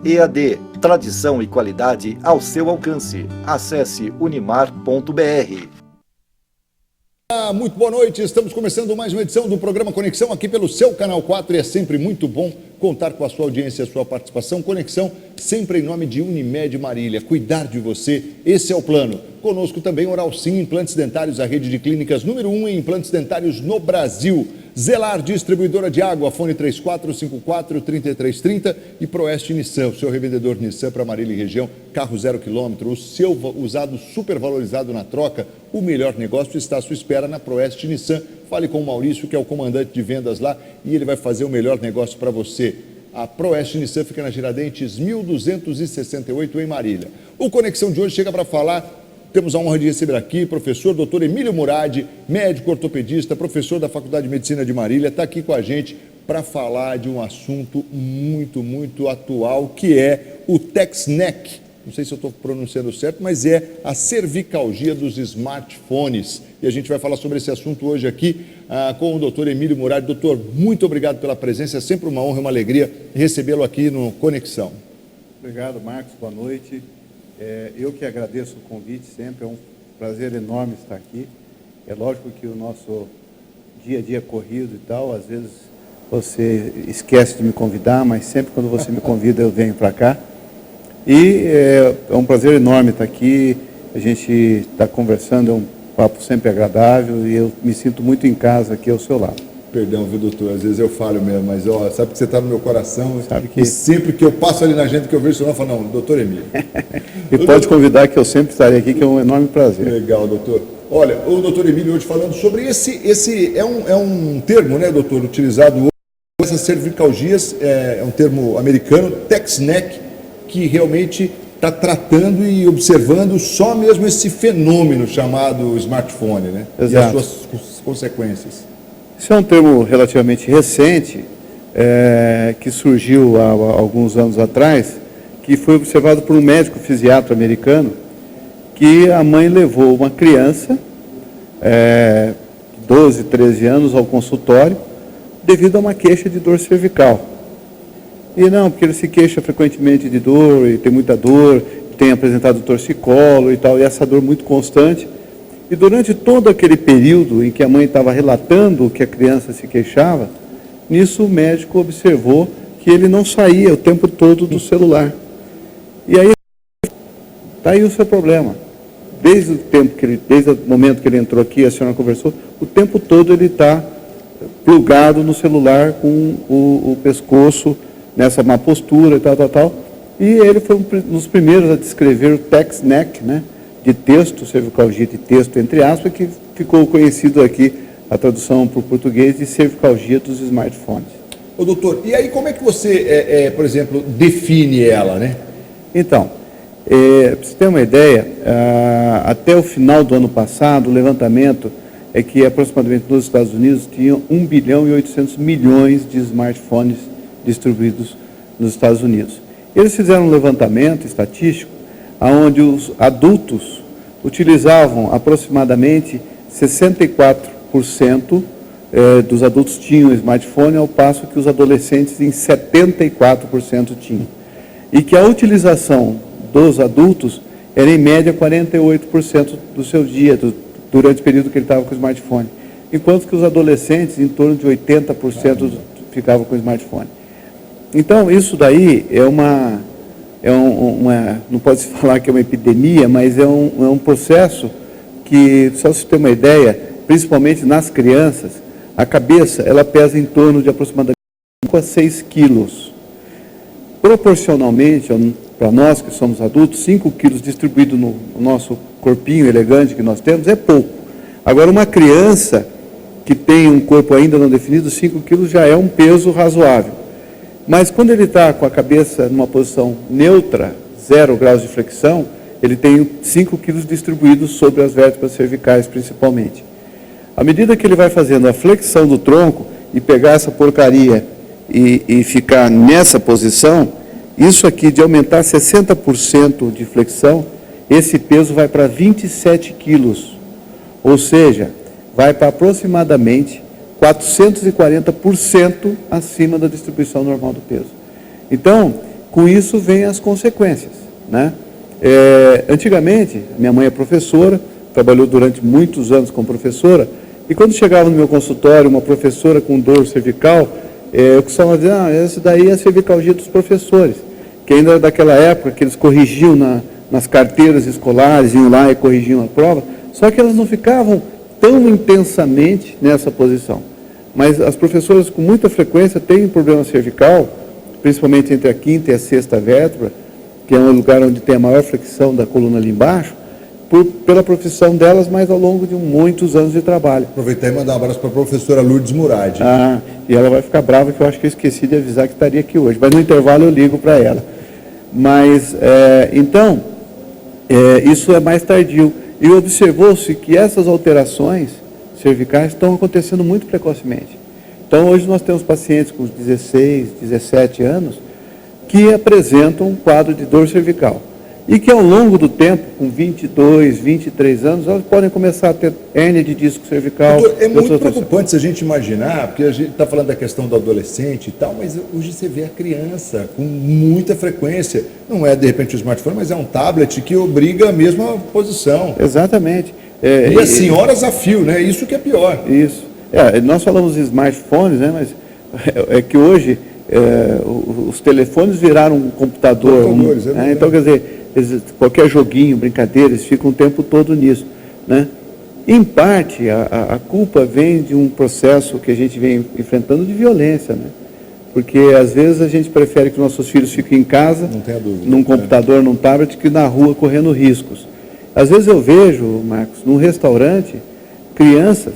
EAD, tradição e qualidade ao seu alcance. Acesse unimar.br. Muito boa noite, estamos começando mais uma edição do programa Conexão aqui pelo seu Canal 4 e é sempre muito bom contar com a sua audiência e a sua participação. Conexão sempre em nome de Unimed Marília, cuidar de você, esse é o plano. Conosco também Oral Sim, implantes dentários, a rede de clínicas número 1 em implantes dentários no Brasil. Zelar, distribuidora de água, fone 3454-3330 e Proeste Nissan, o seu revendedor Nissan para Marília e região, carro 0 km, o seu usado super valorizado na troca, o melhor negócio está à sua espera na Proeste Nissan. Fale com o Maurício, que é o comandante de vendas lá, e ele vai fazer o melhor negócio para você. A Proeste Nissan fica na Giradentes 1268 em Marília. O Conexão de hoje chega para falar. Temos a honra de receber aqui o professor Dr. Emílio Murad, médico ortopedista, professor da Faculdade de Medicina de Marília, está aqui com a gente para falar de um assunto muito atual, que é o TexNeck. Não sei se eu estou pronunciando certo, mas é a cervicalgia dos smartphones. E a gente vai falar sobre esse assunto hoje aqui com o Dr. Emílio Murad. Doutor, muito obrigado pela presença, é sempre uma honra e uma alegria recebê-lo aqui no Conexão. Obrigado, Marcos, boa noite. Eu que agradeço o convite sempre, é um prazer enorme estar aqui. É lógico que o nosso dia a dia corrido e tal, às vezes você esquece de me convidar, mas sempre quando você me convida eu venho para cá. E é um prazer enorme estar aqui, a gente está conversando, é um papo sempre agradável e eu me sinto muito em casa aqui ao seu lado. Perdão, viu, doutor? Às vezes eu falho mesmo, mas ó, sabe que você está no meu coração. Sabe que... E sempre que eu passo ali na gente que eu vejo, eu falo, não, doutor Emílio. E pode convidar que eu sempre estarei aqui, que é um enorme prazer. Legal, doutor. Olha, o doutor Emílio hoje falando sobre esse é um termo, né, doutor, utilizado hoje, essas cervicalgias, é um termo americano, TexNeck, que realmente está tratando e observando só mesmo esse fenômeno chamado smartphone, né? Exato. E as suas consequências. Isso é um termo relativamente recente, que surgiu há alguns anos atrás, que foi observado por um médico fisiatra americano, que a mãe levou uma criança, 12, 13 anos, ao consultório, devido a uma queixa de dor cervical. E não, porque ele se queixa frequentemente de dor, e tem muita dor, tem apresentado torcicolo e tal, e essa dor muito constante. E durante todo aquele período em que a mãe estava relatando o que a criança se queixava, nisso o médico observou que ele não saía o tempo todo do celular. E aí, está aí o seu problema. Desde o momento que ele entrou aqui, a senhora conversou, o tempo todo ele está plugado no celular com o pescoço nessa má postura e tal. E ele foi um dos primeiros a descrever o TexNeck, né? De texto, cervicalgia de texto, entre aspas, que ficou conhecido aqui, a tradução para o português, de cervicalgia dos smartphones. Ô doutor, e aí como é que você, por exemplo, define ela, né? Então, para você ter uma ideia, até o final do ano passado, o levantamento é que aproximadamente nos Estados Unidos tinham 1 bilhão e 800 milhões de smartphones distribuídos nos Estados Unidos. Eles fizeram um levantamento estatístico onde os adultos utilizavam aproximadamente 64% dos adultos tinham smartphone, ao passo que os adolescentes em 74% tinham. E que a utilização dos adultos era em média 48% do seu dia, durante o período que ele estava com o smartphone. Enquanto que os adolescentes, em torno de 80% ficavam com o smartphone. Então, isso daí não pode se falar que é uma epidemia, mas é um processo que, só se ter uma ideia, principalmente nas crianças, a cabeça ela pesa em torno de aproximadamente 5 a 6 quilos. Proporcionalmente, para nós que somos adultos, 5 quilos distribuído no nosso corpinho elegante que nós temos é pouco. Agora, uma criança que tem um corpo ainda não definido, 5 quilos já é um peso razoável. Mas quando ele está com a cabeça numa posição neutra, 0 graus de flexão, ele tem 5 quilos distribuídos sobre as vértebras cervicais, principalmente. À medida que ele vai fazendo a flexão do tronco e pegar essa porcaria e ficar nessa posição, isso aqui de aumentar 60% de flexão, esse peso vai para 27 quilos. Ou seja, vai para aproximadamente 440% acima da distribuição normal do peso. Então, com isso vem as consequências, né? Antigamente, minha mãe é professora, trabalhou durante muitos anos como professora, e quando chegava no meu consultório uma professora com dor cervical, eu costumava dizer, essa daí é a cervicalgia dos professores, que ainda era daquela época que eles corrigiam nas carteiras escolares, iam lá e corrigiam a prova, só que elas não ficavam tão intensamente nessa posição. Mas as professoras com muita frequência têm problema cervical, principalmente entre a quinta e a sexta vértebra, que é um lugar onde tem a maior flexão da coluna ali embaixo, pela profissão delas, mas ao longo de muitos anos de trabalho. Aproveitar e mandar um abraço para a professora Lourdes Murad. E ela vai ficar brava, que eu acho que eu esqueci de avisar que estaria aqui hoje, mas no intervalo eu ligo para ela. Mas, isso é mais tardio. E observou-se que essas alterações cervicais estão acontecendo muito precocemente. Então, hoje nós temos pacientes com 16, 17 anos que apresentam um quadro de dor cervical. E que ao longo do tempo, com 22, 23 anos, elas podem começar a ter hérnia de disco cervical. Doutor, é muito preocupante se a gente imaginar, porque a gente está falando da questão do adolescente e tal, mas hoje você vê a criança com muita frequência. Não é, de repente, o smartphone, mas é um tablet que obriga a mesma posição. Exatamente. E assim, horas a fio, né? Isso que é pior. Isso. Nós falamos de smartphones, né? Mas é que hoje os telefones viraram um computador. Então, quer dizer, qualquer joguinho, brincadeira, eles ficam o tempo todo nisso, né? Em parte, a culpa vem de um processo que a gente vem enfrentando de violência, né? Porque às vezes a gente prefere que nossos filhos fiquem em casa, não tenha dúvida, num computador, num tablet, que na rua correndo riscos. Às vezes eu vejo, Marcos, num restaurante, crianças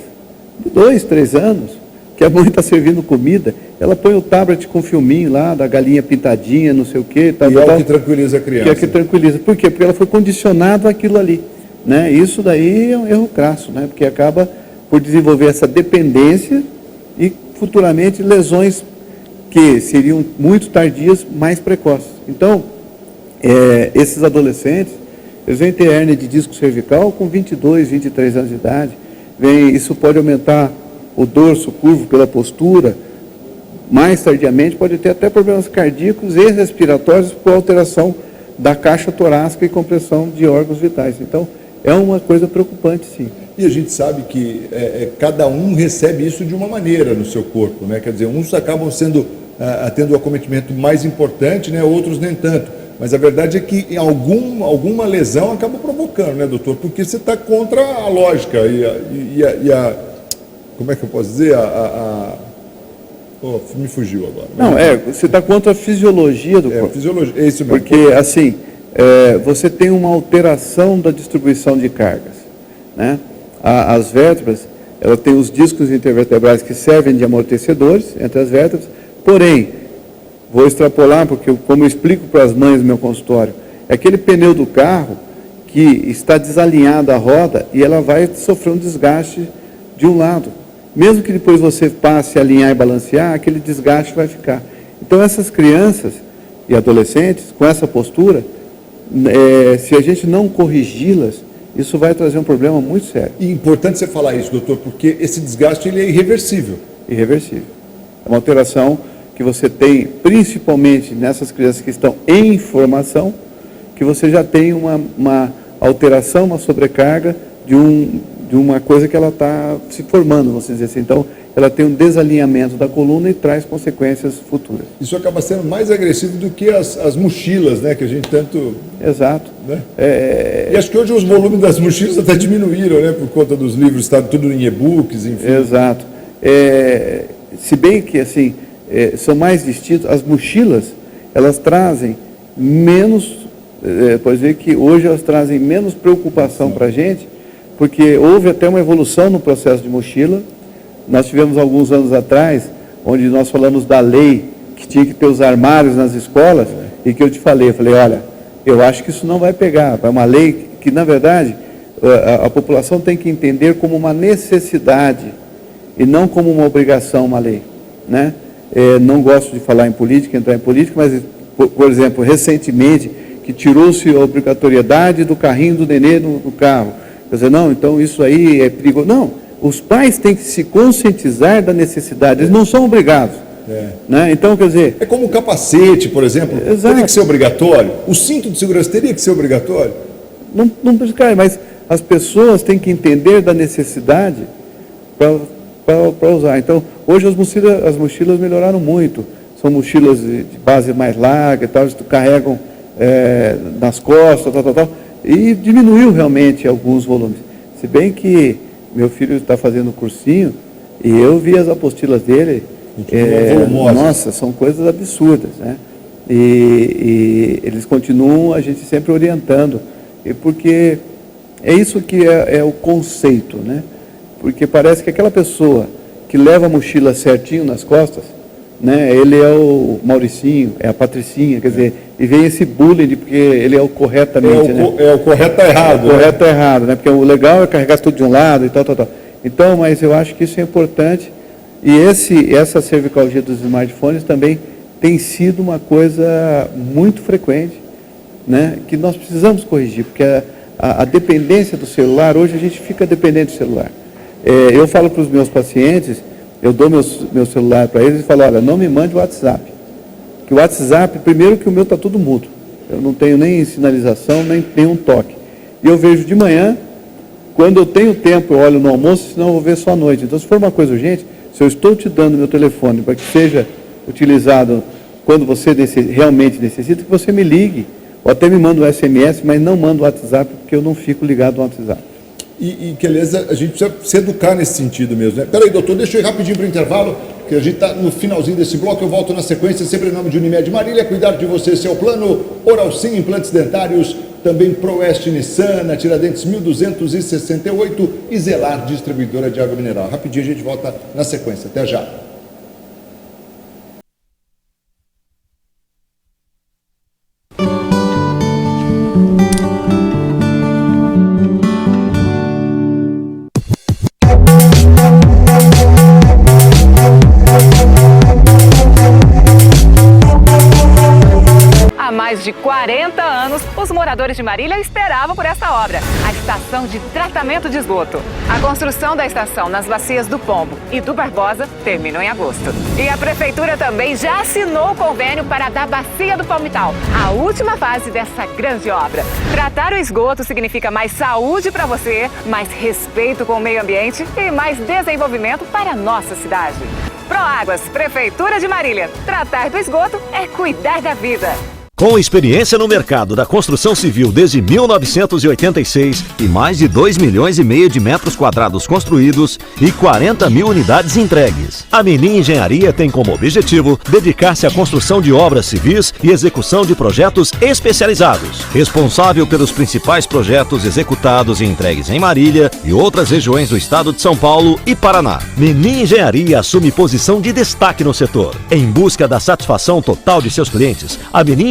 de 2, 3 anos, que a mãe está servindo comida, ela põe o tablet com o filminho lá, da galinha pintadinha, não sei o quê. E é o que tranquiliza a criança. Que é o que tranquiliza. Por quê? Porque ela foi condicionada àquilo ali, né? Isso daí é um erro crasso, né? Porque acaba por desenvolver essa dependência e futuramente lesões que seriam muito tardias, mais precoces. Então, esses adolescentes, eles vêm ter hérnia de disco cervical com 22, 23 anos de idade. Isso pode aumentar o dorso curvo pela postura, mais tardiamente pode ter até problemas cardíacos e respiratórios por alteração da caixa torácica e compressão de órgãos vitais. Então, é uma coisa preocupante, sim. E a gente sabe que cada um recebe isso de uma maneira no seu corpo, né? Quer dizer, uns acabam tendo o acometimento mais importante, né? Outros nem tanto. Mas a verdade é que alguma lesão acaba provocando, né, doutor? Porque você está contra a lógica e a como é que eu posso dizer? Me fugiu agora. Não, você está contra a fisiologia do corpo. Fisiologia, é isso mesmo. Porque, assim, você tem uma alteração da distribuição de cargas, né? As vértebras, ela tem os discos intervertebrais que servem de amortecedores entre as vértebras, porém, vou extrapolar, porque como eu explico para as mães do meu consultório, é aquele pneu do carro que está desalinhado à roda e ela vai sofrer um desgaste de um lado. Mesmo que depois você passe a alinhar e balancear, aquele desgaste vai ficar. Então, essas crianças e adolescentes, com essa postura, se a gente não corrigi-las, isso vai trazer um problema muito sério. E é importante você falar isso, doutor, porque esse desgaste ele é irreversível. Irreversível. É uma alteração que você tem, principalmente nessas crianças que estão em formação, que você já tem uma alteração, uma sobrecarga de uma coisa que ela está se formando, vamos dizer assim. Então, ela tem um desalinhamento da coluna e traz consequências futuras. Isso acaba sendo mais agressivo do que as mochilas, né, que a gente tanto... Exato. Né? E acho que hoje os volumes das mochilas até diminuíram, né, por conta dos livros, está tudo em e-books, enfim. Exato. Se bem que, assim, são mais distintos, as mochilas, elas trazem menos, pode ver que hoje elas trazem menos preocupação para a gente, porque houve até uma evolução no processo de mochila. Nós tivemos alguns anos atrás, onde nós falamos da lei que tinha que ter os armários nas escolas, e que eu falei, olha, eu acho que isso não vai pegar. É uma lei que, na verdade, a população tem que entender como uma necessidade e não como uma obrigação, uma lei, né? Não gosto de falar em política, entrar em política, mas, por exemplo, recentemente, que tirou-se a obrigatoriedade do carrinho do nenê no carro. Quer dizer, não, então isso aí é perigoso. Não, os pais têm que se conscientizar da necessidade, eles não são obrigados, Né? Então, quer dizer... É como o capacete, por exemplo, teria que ser obrigatório? O cinto de segurança teria que ser obrigatório? Não precisa, mas as pessoas têm que entender da necessidade para usar. Então, hoje as mochilas melhoraram muito. São mochilas de base mais larga e tal, eles carregam nas costas, tal. E diminuiu realmente alguns volumes. Se bem que meu filho está fazendo cursinho e eu vi as apostilas dele, nossa, são coisas absurdas, né? E eles continuam, a gente sempre orientando, porque é isso que é o conceito, né? Porque parece que aquela pessoa que leva a mochila certinho nas costas, né? Ele é o Mauricinho, é a Patricinha, quer dizer, e vem esse bullying porque ele é o corretamente, É o correto errado. O correto errado, né? Porque o legal é carregar tudo de um lado e tal. Então, mas eu acho que isso é importante. E essa cervicalgia dos smartphones também tem sido uma coisa muito frequente, né? Que nós precisamos corrigir, porque a dependência do celular, hoje a gente fica dependente do celular. Eu falo para os meus pacientes, eu dou meu celular para eles e falo, olha, não me mande o WhatsApp. Que o WhatsApp, primeiro que o meu está tudo mudo. Eu não tenho nem sinalização, nem nenhum toque. E eu vejo de manhã, quando eu tenho tempo, eu olho no almoço, senão eu vou ver só à noite. Então, se for uma coisa urgente, se eu estou te dando meu telefone para que seja utilizado quando você realmente necessita, que você me ligue, ou até me manda um SMS, mas não manda o WhatsApp, porque eu não fico ligado no WhatsApp. E que, aliás, a gente precisa se educar nesse sentido mesmo, né? Peraí, doutor, deixa eu ir rapidinho para o intervalo, que a gente está no finalzinho desse bloco, eu volto na sequência, sempre em nome de Unimed Marília, cuidar de você, seu plano, Oral Sim, implantes dentários, também Proeste Nissan, na Tiradentes 1268 e Zelar, distribuidora de água mineral. Rapidinho a gente volta na sequência, até já. Há mais de 40 anos, os moradores de Marília esperavam por essa obra, a estação de tratamento de esgoto. A construção da estação nas bacias do Pombo e do Barbosa terminou em agosto. E a prefeitura também já assinou o convênio para a da bacia do Palmital, a última fase dessa grande obra. Tratar o esgoto significa mais saúde para você, mais respeito com o meio ambiente e mais desenvolvimento para a nossa cidade. Proáguas, Prefeitura de Marília. Tratar do esgoto é cuidar da vida. Com experiência no mercado da construção civil desde 1986 e mais de 2,5 milhões de metros quadrados construídos e 40 mil unidades entregues, a Menin Engenharia tem como objetivo dedicar-se à construção de obras civis e execução de projetos especializados. Responsável pelos principais projetos executados e entregues em Marília e outras regiões do estado de São Paulo e Paraná. Menin Engenharia assume posição de destaque no setor. Em busca da satisfação total de seus clientes, a Menin